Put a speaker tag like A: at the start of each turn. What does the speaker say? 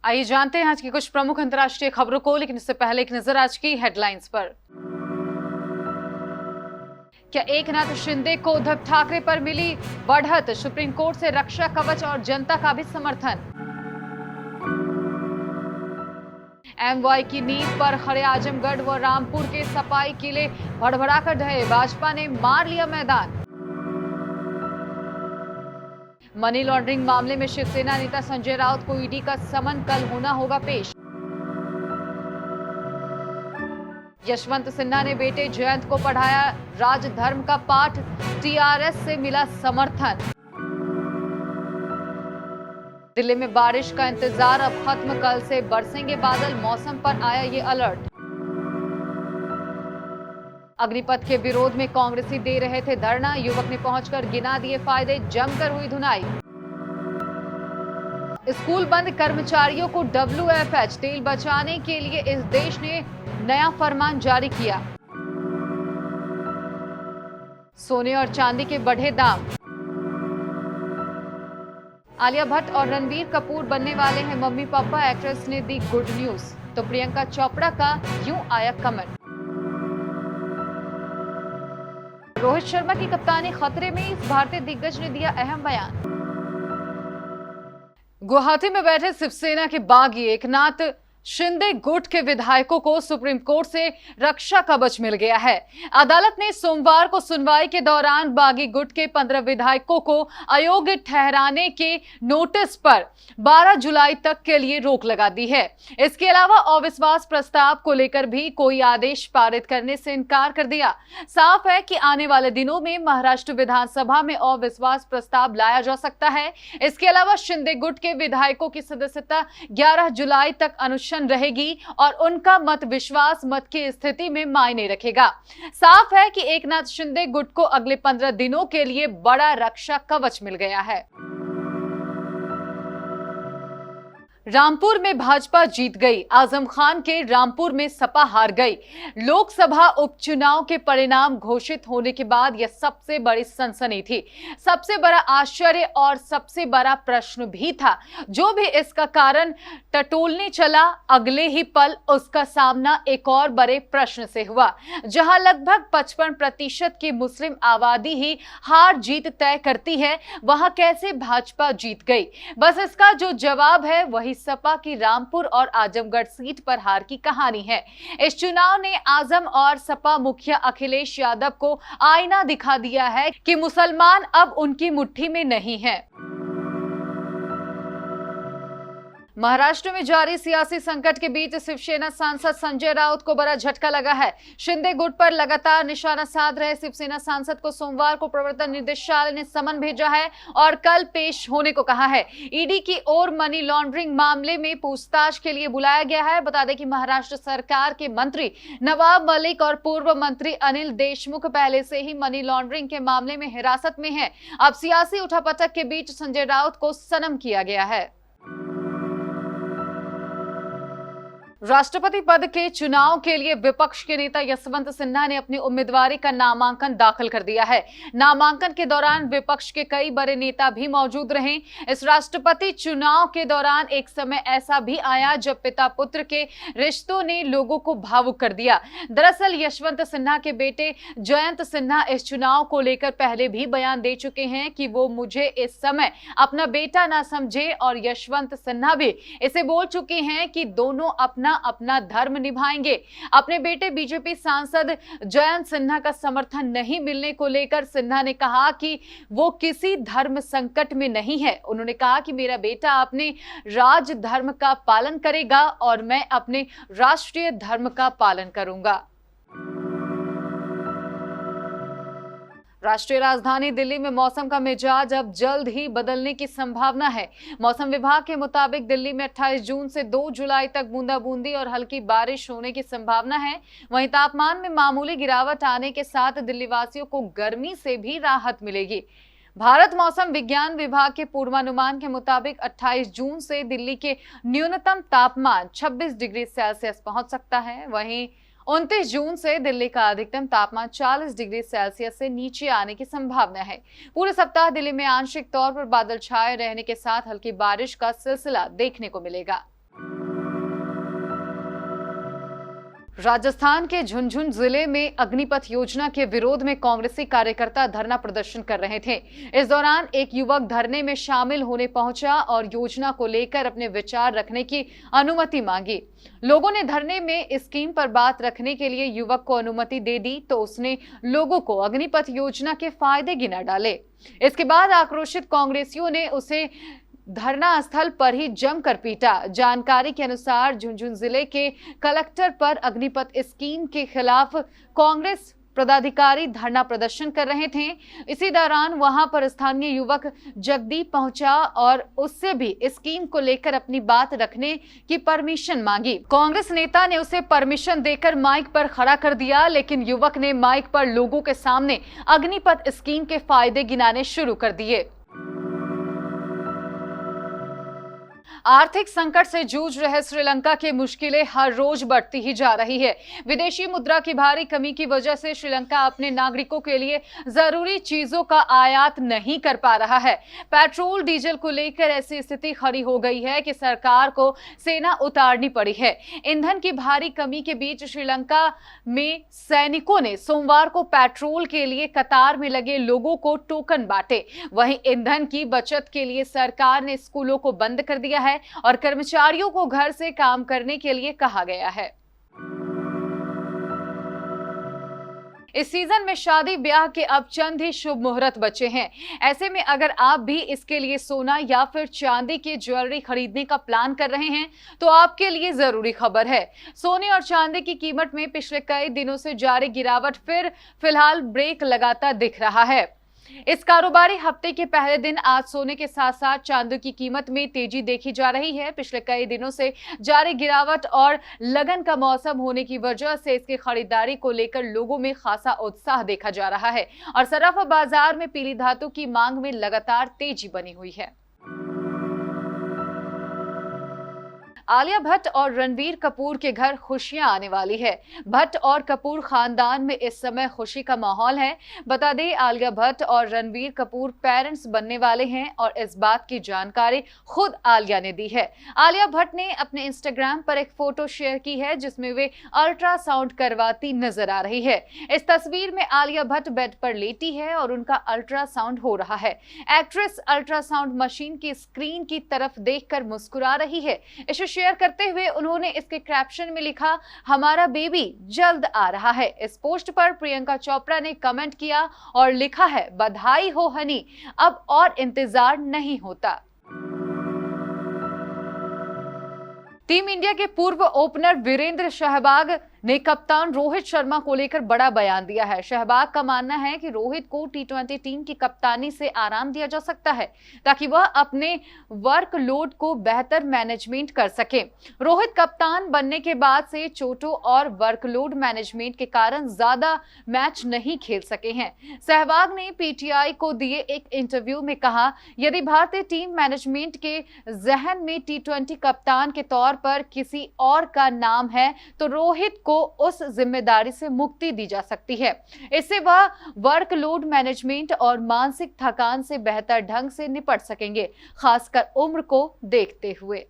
A: आइए जानते हैं आज की कुछ प्रमुख अंतर्राष्ट्रीय खबरों को, लेकिन इससे पहले एक नजर आज की हेडलाइंस पर। क्या एकनाथ शिंदे को उद्धव ठाकरे पर मिली बढ़त? सुप्रीम कोर्ट से रक्षा कवच और जनता का भी समर्थन। एमवाई की नींव पर खड़े आजमगढ़ व रामपुर के सपाई किले भड़भड़ाकर ढहे, भाजपा ने मार लिया मैदान। मनी लॉन्ड्रिंग मामले में शिवसेना नेता संजय राउत को ईडी का समन, कल होना होगा पेश। यशवंत सिन्हा ने बेटे जयंत को पढ़ाया राजधर्म का पाठ, टीआरएस से मिला समर्थन। दिल्ली में बारिश का इंतजार अब खत्म, कल से बरसेंगे बादल, मौसम पर आया ये अलर्ट। अग्निपथ के विरोध में कांग्रेसी दे रहे थे धरना, युवक ने पहुंचकर गिना दिए फायदे, जमकर हुई धुनाई। स्कूल बंद कर्मचारियों को WFH तेल बचाने के लिए इस देश ने नया फरमान जारी किया। सोने और चांदी के बढ़े दाम। आलिया भट्ट और रणबीर कपूर बनने वाले हैं मम्मी पापा, एक्ट्रेस ने दी गुड न्यूज। तो प्रियंका चोपड़ा का यूं आया कमेंट। रोहित शर्मा की कप्तानी खतरे में, इस भारतीय दिग्गज ने दिया अहम बयान। गुवाहाटी में बैठे शिवसेना के बागी एकनाथ शिंदे गुट के विधायकों को सुप्रीम कोर्ट से रक्षा कवच मिल गया है। अदालत ने सोमवार को सुनवाई के दौरान बागी गुट के 15 विधायकों को अयोग्य ठहराने के नोटिस पर 12 जुलाई तक के लिए रोक लगा दी है। इसके अलावा अविश्वास प्रस्ताव को लेकर भी कोई आदेश पारित करने से इनकार कर दिया। साफ है कि आने वाले दिनों में महाराष्ट्र विधानसभा में अविश्वास प्रस्ताव लाया जा सकता है। इसके अलावा शिंदे गुट के विधायकों की सदस्यता 11 जुलाई तक अनुशंसित रहेगी और उनका मत विश्वास मत की स्थिति में मायने रखेगा। साफ है कि एकनाथ शिंदे गुट को अगले 15 दिनों के लिए बड़ा रक्षा कवच मिल गया है। रामपुर में भाजपा जीत गई, आजम खान के रामपुर में सपा हार गई। लोकसभा उपचुनाव के परिणाम घोषित होने के बाद यह सबसे बड़ी सनसनी थी, सबसे बड़ा आश्चर्य और सबसे बड़ा प्रश्न भी था। जो भी इसका कारण टटोलने चला, अगले ही पल उसका सामना एक और बड़े प्रश्न से हुआ। जहां लगभग 55% की मुस्लिम आबादी ही हार जीत तय करती है, वहां कैसे भाजपा जीत गई? बस इसका जो जवाब है वही सपा की रामपुर और आजमगढ़ सीट पर हार की कहानी है। इस चुनाव ने आजम और सपा मुखिया अखिलेश यादव को आईना दिखा दिया है कि मुसलमान अब उनकी मुट्ठी में नहीं है। महाराष्ट्र में जारी सियासी संकट के बीच शिवसेना सांसद संजय राउत को बड़ा झटका लगा है। शिंदे गुट पर लगातार निशाना साध रहे शिवसेना सांसद को सोमवार को प्रवर्तन निदेशालय ने समन भेजा है और कल पेश होने को कहा है। ईडी की ओर मनी लॉन्ड्रिंग मामले में पूछताछ के लिए बुलाया गया है। बता दें कि महाराष्ट्र सरकार के मंत्री नवाब मलिक और पूर्व मंत्री अनिल देशमुख पहले से ही मनी लॉन्ड्रिंग के मामले में हिरासत में है। अब सियासी उठापटक के बीच संजय राउत को सनम किया गया है। राष्ट्रपति पद के चुनाव के लिए विपक्ष के नेता यशवंत सिन्हा ने अपनी उम्मीदवारी का नामांकन दाखिल कर दिया है। नामांकन के दौरान विपक्ष के कई बड़े नेता भी मौजूद रहे। इस राष्ट्रपति चुनाव के दौरान एक समय ऐसा भी आया जब पिता पुत्र के रिश्तों ने लोगों को भावुक कर दिया। दरअसल यशवंत सिन्हा के बेटे जयंत सिन्हा इस चुनाव को लेकर पहले भी बयान दे चुके हैं कि वो मुझे इस समय अपना बेटा ना समझे, और यशवंत सिन्हा भी इसे बोल चुके हैं कि दोनों अपना धर्म निभाएंगे। अपने बेटे बीजेपी सांसद जयंत सिन्हा का समर्थन नहीं मिलने को लेकर सिन्हा ने कहा कि वो किसी धर्म संकट में नहीं है। उन्होंने कहा कि मेरा बेटा अपने राज धर्म का पालन करेगा और मैं अपने राष्ट्रीय धर्म का पालन करूंगा। राष्ट्रीय राजधानी दिल्ली में मौसम का मिजाज अब जल्द ही बदलने की संभावना है। मौसम विभाग के मुताबिक दिल्ली में 28 जून से 2 जुलाई तक बूंदाबूंदी और हल्की बारिश होने की संभावना है। वहीं तापमान में मामूली गिरावट आने के साथ दिल्ली वासियों को गर्मी से भी राहत मिलेगी। भारत मौसम विज्ञान विभाग के पूर्वानुमान के मुताबिक 28 जून से दिल्ली के न्यूनतम तापमान 26 डिग्री सेल्सियस पहुंच सकता है। वहीं 29 जून से दिल्ली का अधिकतम तापमान 40 डिग्री सेल्सियस से नीचे आने की संभावना है। पूरे सप्ताह दिल्ली में आंशिक तौर पर बादल छाए रहने के साथ हल्की बारिश का सिलसिला देखने को मिलेगा। राजस्थान के झुंझुनू जिले में अग्निपथ योजना के विरोध में कांग्रेसी कार्यकर्ता धरना प्रदर्शन कर रहे थे। इस दौरान एक युवक धरने में शामिल होने पहुंचा और योजना को लेकर अपने विचार रखने की अनुमति मांगी। लोगों ने धरने में स्कीम पर बात रखने के लिए युवक को अनुमति दे दी तो उसने लोगों को अग्निपथ योजना के फायदे गिना डाले। इसके बाद आक्रोशित कांग्रेसियों ने उसे धरना स्थल पर ही जमकर पीटा। जानकारी के अनुसार झुंझुनू जिले के कलेक्टर पर अग्निपथ स्कीम के खिलाफ कांग्रेस पदाधिकारी धरना प्रदर्शन कर रहे थे। इसी दौरान वहां पर स्थानीय युवक जगदीप पहुंचा और उससे भी स्कीम को लेकर अपनी बात रखने की परमिशन मांगी। कांग्रेस नेता ने उसे परमिशन देकर माइक पर खड़ा कर दिया, लेकिन युवक ने माइक पर लोगों के सामने अग्निपथ स्कीम के फायदे गिनाने शुरू कर दिए। आर्थिक संकट से जूझ रहे श्रीलंका की मुश्किलें हर रोज बढ़ती ही जा रही है। विदेशी मुद्रा की भारी कमी की वजह से श्रीलंका अपने नागरिकों के लिए जरूरी चीजों का आयात नहीं कर पा रहा है। पेट्रोल डीजल को लेकर ऐसी स्थिति खड़ी हो गई है कि सरकार को सेना उतारनी पड़ी है। ईंधन की भारी कमी के बीच श्रीलंका में सैनिकों ने सोमवार को पेट्रोल के लिए कतार में लगे लोगों को टोकन बांटे। वहीं ईंधन की बचत के लिए सरकार ने स्कूलों को बंद कर दिया है और कर्मचारियों को घर से काम करने के लिए कहा गया है। इस सीजन में शादी ब्याह के अब चंद ही शुभ मुहूर्त बचे हैं। ऐसे में अगर आप भी इसके लिए सोना या फिर चांदी की ज्वेलरी खरीदने का प्लान कर रहे हैं तो आपके लिए जरूरी खबर है। सोने और चांदी की कीमत में पिछले कई दिनों से जारी गिरावट फिलहाल ब्रेक लगाता दिख रहा है। इस कारोबारी हफ्ते के पहले दिन आज सोने के साथ साथ चांदी की कीमत में तेजी देखी जा रही है। पिछले कई दिनों से जारी गिरावट और लगन का मौसम होने की वजह से इसकी खरीदारी को लेकर लोगों में खासा उत्साह देखा जा रहा है और सराफा बाजार में पीली धातु की मांग में लगातार तेजी बनी हुई है। आलिया भट्ट और रणबीर कपूर के घर खुशियां आने वाली है। भट्ट और कपूर खानदान में इस समय खुशी का माहौल है। बता दें, आलिया भट्ट और रणबीर कपूर पेरेंट्स बनने वाले हैं और इस बात की जानकारी खुद आलिया ने दी है। आलिया भट्ट ने अपने इंस्टाग्राम पर एक फोटो शेयर की है जिसमें वे अल्ट्रासाउंड करवाती नजर आ रही है। इस तस्वीर में आलिया भट्ट बेड पर लेटी है और उनका अल्ट्रासाउंड हो रहा है। एक्ट्रेस अल्ट्रासाउंड मशीन की स्क्रीन की तरफ देखकर मुस्कुरा रही है। इसे शेयर करते हुए उन्होंने इसके कैप्शन में लिखा, हमारा बेबी जल्द आ रहा है। इस पोस्ट पर प्रियंका चोपड़ा ने कमेंट किया और लिखा है, बधाई हो हनी, अब और इंतजार नहीं होता। टीम इंडिया के पूर्व ओपनर वीरेंद्र सहवाग ने कप्तान रोहित शर्मा को लेकर बड़ा बयान दिया है। सहवाग का मानना है कि रोहित को टी20 टीम की कप्तानी से आराम दिया जा सकता है ताकि वह अपने वर्कलोड को बेहतर मैनेजमेंट कर सके। रोहित कप्तान बनने के बाद से चोटों और वर्कलोड मैनेजमेंट के कारण ज्यादा मैच नहीं खेल सके हैं। सहवाग ने पीटीआई को दिए एक इंटरव्यू में कहा, यदि भारतीय टीम मैनेजमेंट के जहन में टी20 कप्तान के तौर पर किसी और का नाम है तो रोहित को उस जिम्मेदारी से मुक्ति दी जा सकती है। इससे वह वर्कलोड मैनेजमेंट और मानसिक थकान से बेहतर ढंग से निपट सकेंगे, खासकर उम्र को देखते हुए।